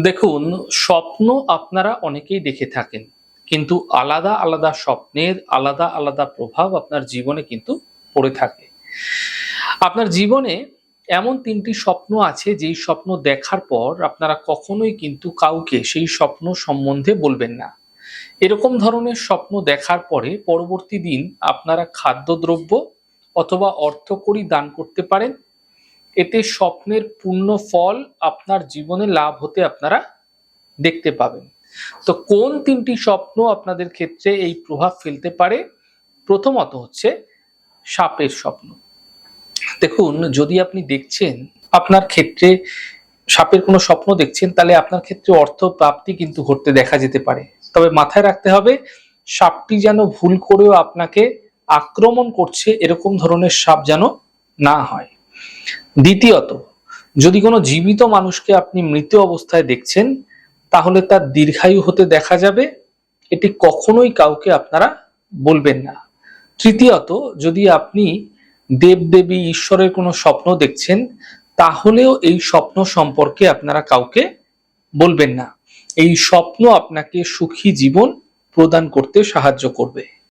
দেখুন, স্বপ্ন আপনারা অনেকেই দেখে থাকেন। কিন্তু আলাদা, আলাদা স্বপ্নের আলাদা, আলাদা প্রভাব আপনার জীবনে কিন্তু পড়ে থাকে। আপনার জীবনে এমন ৩ টি স্বপ্ন আছে যেই স্বপ্ন দেখার পর আপনারা কখনোই কিন্তু কাউকে সেই স্বপ্ন সম্বন্ধে বলবেন না। এরকম ধরনের স্বপ্ন দেখার পরে পরবর্তী দিন আপনারা খাদ্যদ্রব্য অথবা অর্থকড়ি দান করতে পারেন। এতে স্বপ্নের পূর্ণ ফল আপনার জীবনে লাভ হতে আপনারা দেখতে পাবেন। তো কোন ৩ টি স্বপ্ন আপনাদের ক্ষেত্রে এই প্রভাব ফেলতে পারে? প্রথমত হচ্ছে সাপের স্বপ্ন। দেখুন, যদি আপনি দেখছেন আপনার ক্ষেত্রে সাপের কোনো স্বপ্ন দেখছেন, তাহলে আপনার ক্ষেত্রে অর্থ প্রাপ্তি কিন্তু ঘটতে দেখা যেতে পারে। তবে মাথায় রাখতে হবে, সাপটি যেন ভুল করেও আপনাকে আক্রমণ করছে এরকম ধরনের সাপ যেন না হয়। দ্বিতীয়ত, যদি কোনো জীবিত মানুষকে আপনি মৃত অবস্থায় দেখছেন, তাহলে তার দীর্ঘায়ু হতে দেখা যাবে। এটি কখনোই কাউকে আপনারা বলবেন না। তৃতীয়ত, যদি আপনি দেবদেবী ঈশ্বরের কোনো স্বপ্ন দেখছেন, তাহলেও এই স্বপ্ন সম্পর্কে আপনারা কাউকে বলবেন না। এই স্বপ্ন আপনাকে সুখী জীবন প্রদান করতে সাহায্য করবে।